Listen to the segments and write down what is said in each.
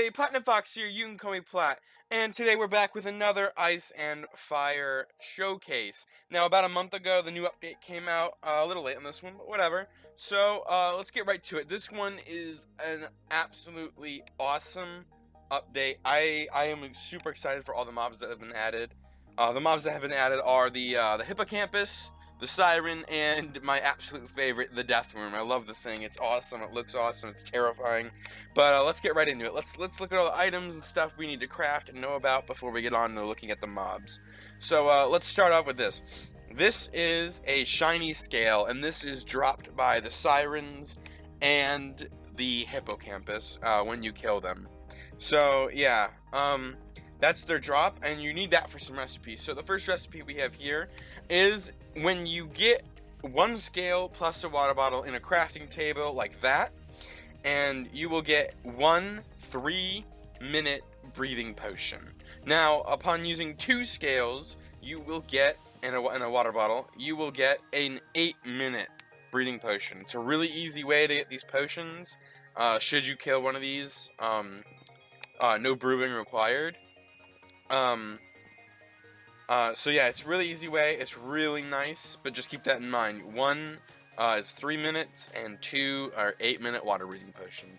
Hey, Platinum Fox here, you can call me Plat, and today we're back with another Ice and Fire showcase. Now, about a month ago, the new update came out, a little late on this one, but whatever. So, let's get right to it. This one is an absolutely awesome update. I am super excited for all the mobs that have been added. The mobs that have been added are the Hippocampus, the Siren, and my absolute favorite, the Deathworm. I love the thing. It's awesome. It looks awesome. It's terrifying. But let's get right into it. Let's look at all the items and stuff we need to craft and know about before we get on to looking at the mobs. So let's start off with this. This is a shiny scale, and this is dropped by the Sirens and the Hippocampus when you kill them. So yeah, that's their drop, and you need that for some recipes. So the first recipe we have here is when you get one scale plus a water bottle in a crafting table like that, and you will get 1 3-minute breathing potion. Now, upon using 2 scales, you will get, in a water bottle, you will get an 8-minute breathing potion. It's a really easy way to get these potions. Should you kill one of these, no brewing required. So yeah, it's a really easy way. It's really nice, but just keep that in mind. 1 is 3 minutes, and 2 are 8-minute water breathing potion.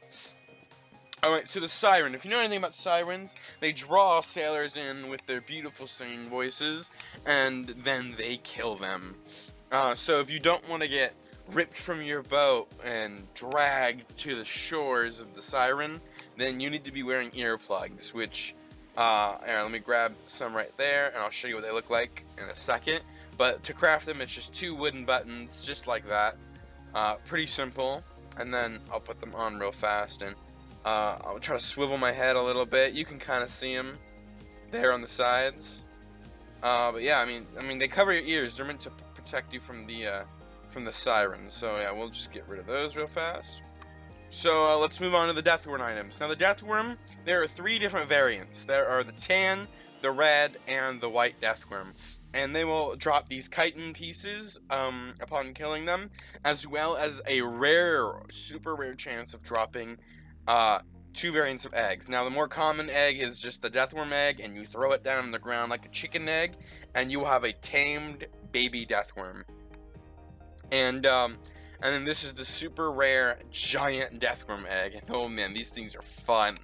Alright, so the Siren. If you know anything about Sirens, they draw sailors in with their beautiful singing voices, and then they kill them. So if you don't want to get ripped from your boat and dragged to the shores of the Siren, then you need to be wearing earplugs, which... Aaron, let me grab some right there, and I'll show you what they look like in a second. But to craft them, it's just 2 wooden buttons, just like that. Pretty simple. And then I'll put them on real fast, and I'll try to swivel my head a little bit. You can kind of see them there on the sides. But yeah, I mean, they cover your ears. They're meant to protect you from the Sirens. So yeah, we'll just get rid of those real fast. So let's move on to the Deathworm items. Now the Deathworm, there are 3 different variants. There are the tan, the red, and the white Deathworm. And they will drop these chitin pieces upon killing them, as well as a rare, super rare chance of dropping 2 variants of eggs. Now the more common egg is just the Deathworm egg, and you throw it down on the ground like a chicken egg, and you will have a tamed baby Deathworm. And then this is the super rare giant Deathworm egg. And oh man, these things are fun.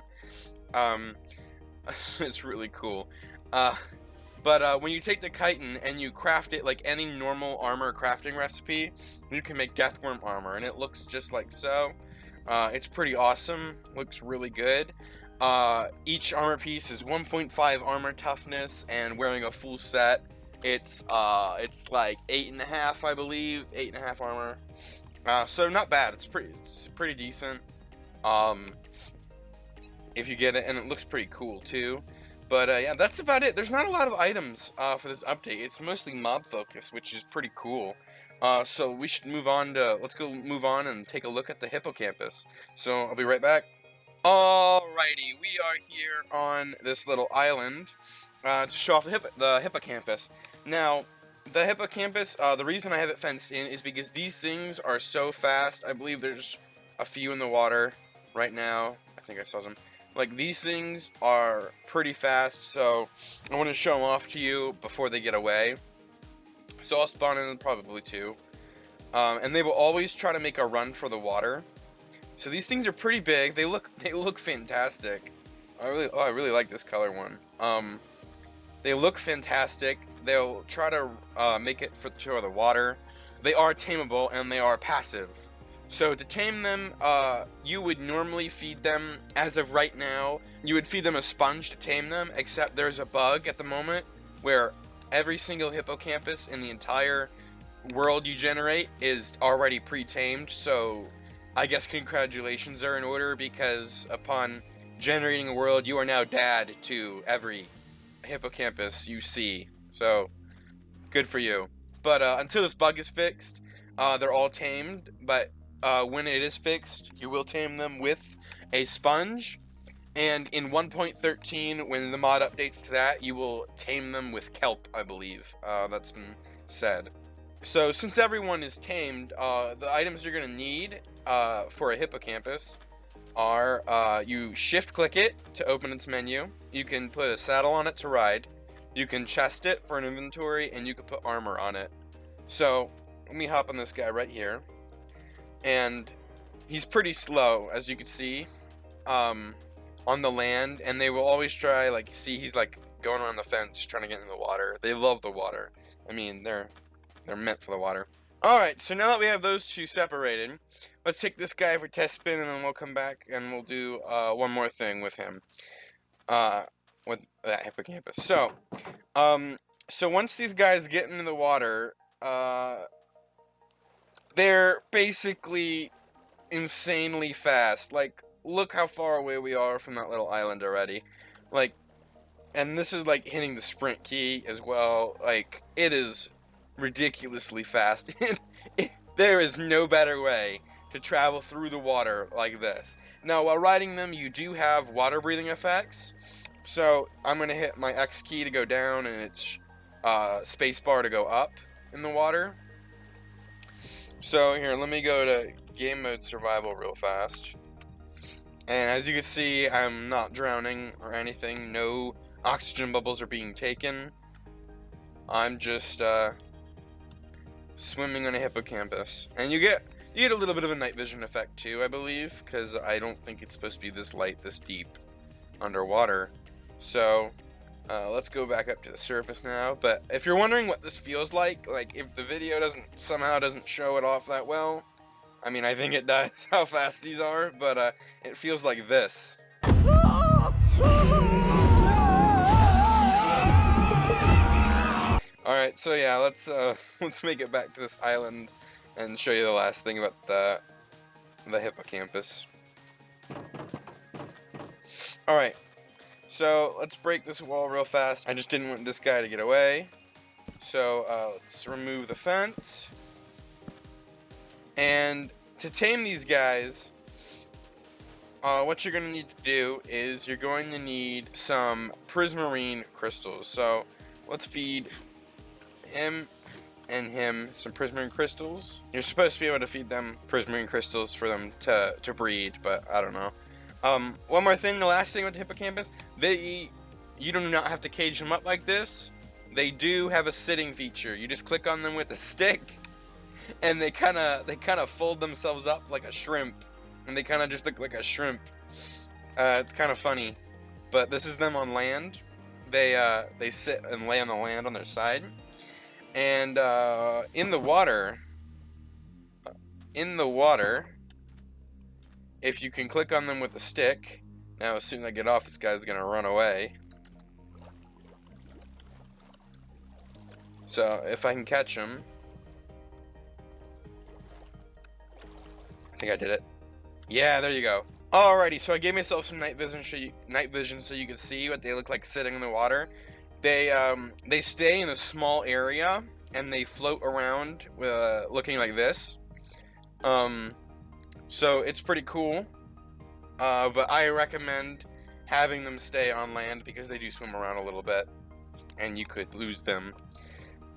It's really cool. But when you take the chitin and you craft it like any normal armor crafting recipe, you can make Deathworm armor, and it looks just like so. It's pretty awesome. Looks really good. Each armor piece is 1.5 armor toughness, and wearing a full set, it's like 8.5, I believe, 8.5 armor. So not bad. It's pretty decent. If you get it, and it looks pretty cool too. But yeah, that's about it. There's not a lot of items for this update. It's mostly mob focus, which is pretty cool. So we should move on and take a look at the Hippocampus. So I'll be right back. Alrighty, we are here on this little island to show off the Hippocampus. Now, the Hippocampus, the reason I have it fenced in is because these things are so fast. I believe there's a few in the water right now. I think I saw some. Like, these things are pretty fast, so I want to show them off to you before they get away. So I'll spawn in probably 2. And they will always try to make a run for the water. So these things are pretty big. They look fantastic. I really like this color one. They look fantastic. They'll try to make it for the water. They are tameable, and they are passive. So to tame them, you would normally feed them, as of right now, you would feed them a sponge to tame them, except there's a bug at the moment where every single Hippocampus in the entire world you generate is already pre-tamed. So I guess congratulations are in order, because upon generating a world, you are now dad to every Hippocampus you see. So, good for you. But until this bug is fixed, they're all tamed. But when it is fixed, you will tame them with a sponge. And in 1.13, when the mod updates to that, you will tame them with kelp, I believe. That's been said. So, since everyone is tamed, the items you're going to need for a Hippocampus are you shift click it to open its menu. You can put a saddle on it to ride. You can chest it for an inventory, and you can put armor on it. So let me hop on this guy right here, and he's pretty slow, as you can see, on the land, and they will always try, like, see, he's like going around the fence trying to get in the water. They love the water. I mean, they're meant for the water. Alright, so now that we have those two separated, let's take this guy for test spin, and then we'll come back and we'll do one more thing with him. With that hippocampus. So once these guys get into the water, they're basically insanely fast. Like, look how far away we are from that little island already. Like, and this is like hitting the sprint key as well. Like, it is ridiculously fast. There is no better way to travel through the water like this. Now, while riding them, you do have water breathing effects. So I'm gonna hit my X key to go down, and it's space bar to go up in the water. So here, let me go to game mode survival real fast. And as you can see, I'm not drowning or anything. No oxygen bubbles are being taken. I'm just swimming on a hippocampus. And you get a little bit of a night vision effect too, I believe, because I don't think it's supposed to be this light, this deep underwater. So let's go back up to the surface now. But if you're wondering what this feels like if the video somehow doesn't show it off that well, I mean, I think it does, how fast these are, but it feels like this. Alright, so yeah, let's make it back to this island and show you the last thing about the hippocampus. Alright, so let's break this wall real fast. I just didn't want this guy to get away. So let's remove the fence. And to tame these guys, what you're going to need to do is you're going to need some prismarine crystals. So let's feed him and him some prismarine crystals. You're supposed to be able to feed them prismarine crystals for them to breed, but I don't know. One more thing, the last thing with the hippocampus, you do not have to cage them up like this. They do have a sitting feature. You just click on them with a stick, and they kind of fold themselves up like a shrimp, and they kind of just look like a shrimp. It's kind of funny, but this is them on land. They sit and lay on the land on their side. And in the water, if you can click on them with a stick, now as soon as I get off, this guy's gonna run away. So if I can catch him, I think I did it. Yeah, there you go. Alrighty, so I gave myself some night vision so you could see what they look like sitting in the water. They stay in a small area, and they float around looking like this. So it's pretty cool, but I recommend having them stay on land because they do swim around a little bit, and you could lose them.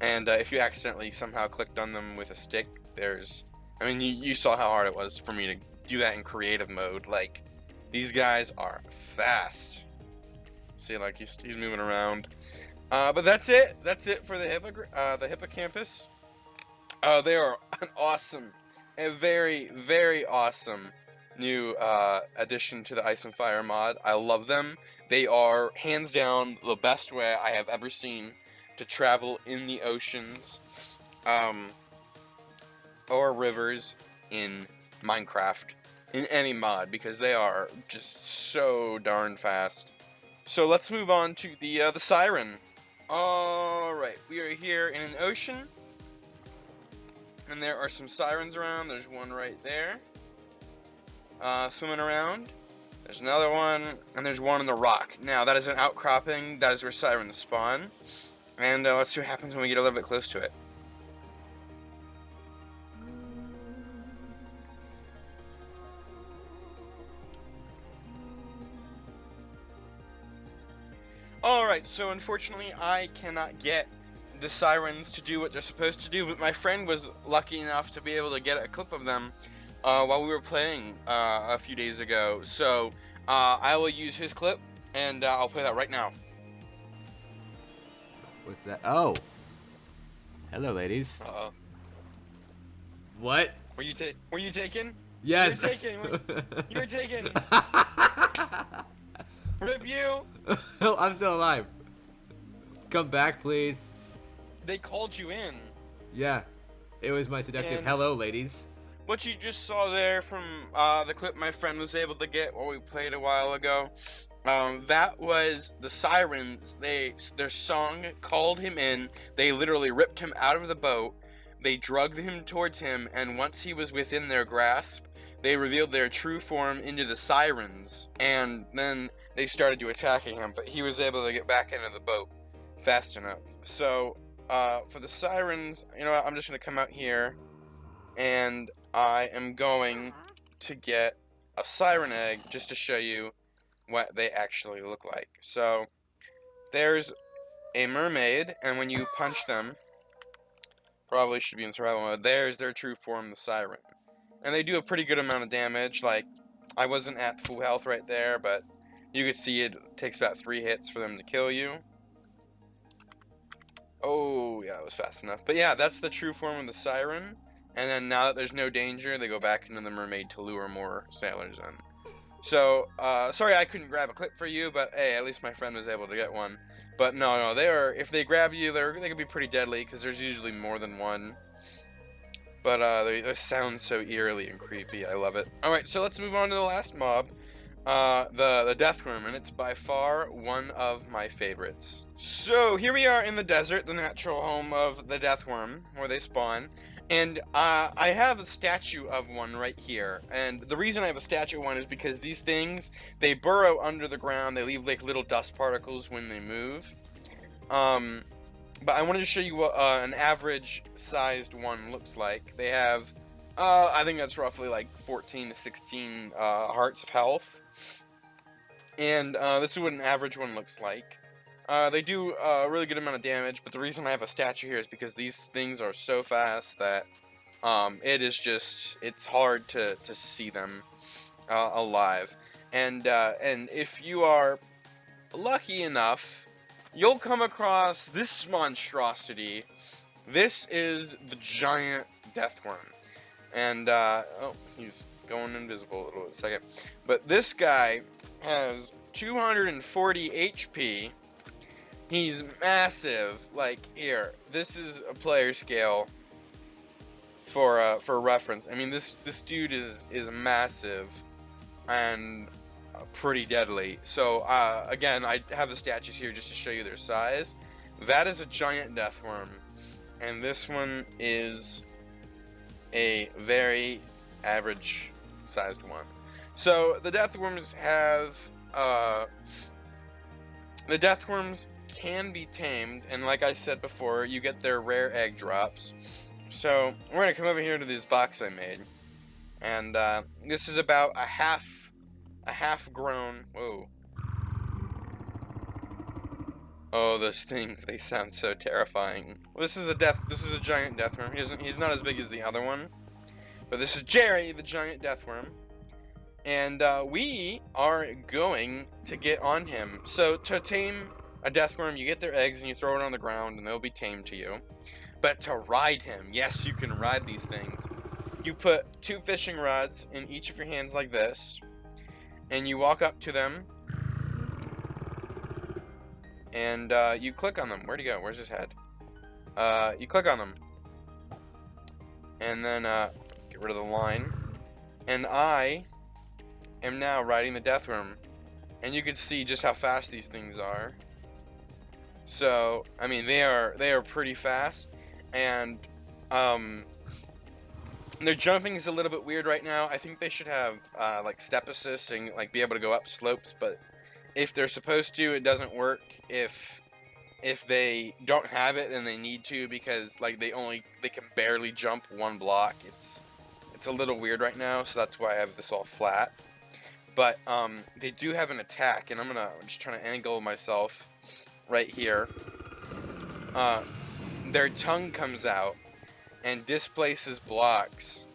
And if you accidentally somehow clicked on them with a stick, you saw how hard it was for me to do that in creative mode. Like, these guys are fast. See, like, he's moving around. But that's it. That's it for the hippocampus. They are a very, very awesome new addition to the Ice and Fire mod. I love them. They are hands down the best way I have ever seen to travel in the oceans or rivers in Minecraft, in any mod, because they are just so darn fast. So let's move on to the Siren. Alright, we are here in an ocean, and there are some sirens around. There's one right there, swimming around. There's another one, and there's one in the rock. Now, that is an outcropping. That is where sirens spawn. And let's see what happens when we get a little bit close to it. Alright, so unfortunately I cannot get the sirens to do what they're supposed to do, but my friend was lucky enough to be able to get a clip of them while we were playing a few days ago. So I will use his clip, and I'll play that right now. What's that? Oh. Hello, ladies. Uh-oh. What? Were you taken? Yes. You were taken. You were taken. Rip you. No, I'm still alive. Come back, please. They called you in. Yeah. It was my seductive hello, ladies. What you just saw there from the clip my friend was able to get while we played a while ago, that was the Sirens. Their song called him in. They literally ripped him out of the boat. They drugged him towards him, and once he was within their grasp, they revealed their true form into the Sirens, and then they started to attacking him, but he was able to get back into the boat fast enough. So, for the Sirens, you know what, I'm just going to come out here, and I am going to get a Siren egg just to show you what they actually look like. So, there's a mermaid, and when you punch them, probably should be in survival mode, there's their true form, the Siren. And they do a pretty good amount of damage. Like, I wasn't at full health right there, but you could see it takes about 3 hits for them to kill you. Oh, yeah, it was fast enough. But yeah, that's the true form of the Siren. And then now that there's no danger, they go back into the mermaid to lure more sailors in. So, sorry I couldn't grab a clip for you, but hey, at least my friend was able to get one. But no, if they grab you, they can be pretty deadly, because there's usually more than one. But they sound so eerily and creepy. I love it. Alright, so let's move on to the last mob. The Deathworm, and it's by far one of my favorites. So, here we are in the desert, the natural home of the Deathworm, where they spawn. And I have a statue of one right here. And the reason I have a statue of one is because these things, they burrow under the ground. They leave like little dust particles when they move. But I wanted to show you what an average sized one looks like. They have, I think that's roughly like 14 to 16 hearts of health. And this is what an average one looks like. They do a really good amount of damage, but the reason I have a statue here is because these things are so fast that it's hard to see them alive. And if you are lucky enough, you'll come across this monstrosity. This is the giant Deathworm. And, oh, he's going invisible a little second. But this guy has 240 HP. He's massive. Like, here, this is a player scale for reference. I mean, this dude is massive and pretty deadly. So, again, I have the statues here just to show you their size. That is a giant Deathworm, and this one is a very average sized one. So, the Deathworms can be tamed, and like I said before, you get their rare egg drops. So we're gonna come over here to this box I made, and this is about a half grown. Whoa! Oh, those things, they sound so terrifying. Well, this is a giant Deathworm. He's not as big as the other one, but this is Jerry, the giant Deathworm. And we are going to get on him. So to tame a Deathworm, you get their eggs and you throw it on the ground and they'll be tamed to you. But to ride him, yes, you can ride these things. You put 2 fishing rods in each of your hands like this, and you walk up to them, and you click on them. Where'd he go? Where's his head? You click on them, and then get rid of the line, and I am now riding the Deathworm, and you can see just how fast these things are. So, I mean, they are pretty fast, and their jumping is a little bit weird right now. I think they should have like step assist and like be able to go up slopes, but if they're supposed to, it doesn't work. If they don't have it, then they need to, because like they can barely jump 1 block. It's a little weird right now, so that's why I have this all flat. But they do have an attack, and I'm just trying to angle myself right here. Their tongue comes out and displaces blocks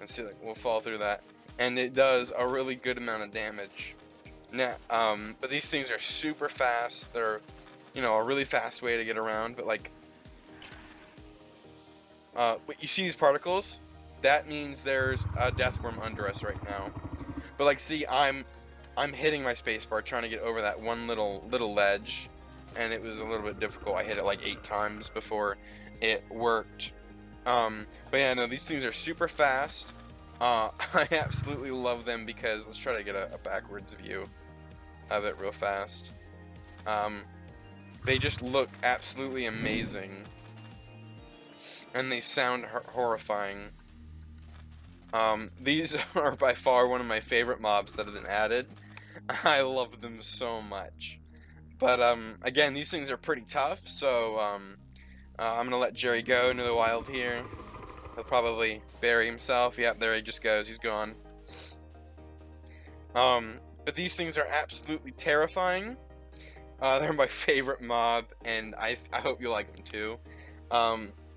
And see, like, we'll fall through that. And it does a really good amount of damage. Now, but these things are super fast. They're, you know, a really fast way to get around. But like, you see these particles? That means there's a deathworm under us right now. But like, see, I'm hitting my spacebar trying to get over that one little ledge, and it was a little bit difficult. I hit it like 8 times before it worked. But yeah, no, these things are super fast. I absolutely love them because, let's try to get a backwards view of it real fast. They just look absolutely amazing, and they sound horrifying. These are by far one of my favorite mobs that have been added. I love them so much. But again, these things are pretty tough, so I'm gonna let Jerry go into the wild here. He'll probably bury himself. Yep, there he just goes. He's gone. But these things are absolutely terrifying. They're my favorite mob, and I hope you like them too.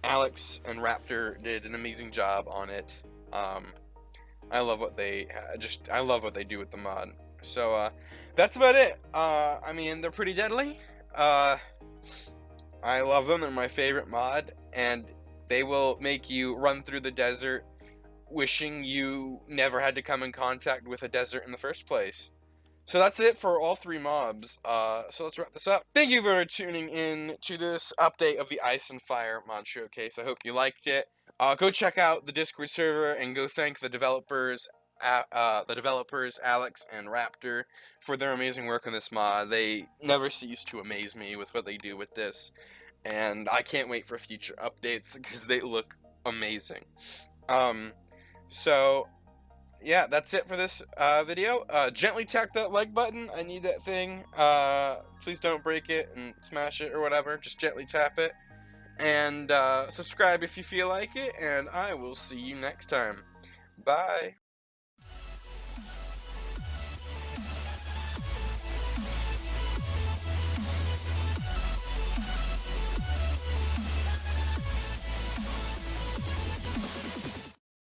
Alex and Raptor did an amazing job on it. I love what they do with the mod. So that's about it. I mean, they're pretty deadly. I love them. They're my favorite mod, and they will make you run through the desert wishing you never had to come in contact with a desert in the first place. So that's it for all 3 mobs. So let's wrap this up. Thank you for tuning in to this update of the Ice and Fire mod showcase. I hope you liked it. Go check out the Discord server and go thank the developers, Alex and Raptor, for their amazing work on this mod. They never cease to amaze me with what they do with this, and I can't wait for future updates because they look amazing. So yeah, that's it for this video. Gently tap that like button. I need that thing. Please don't break it and smash it or whatever. Just gently tap it. And subscribe if you feel like it. And I will see you next time. Bye.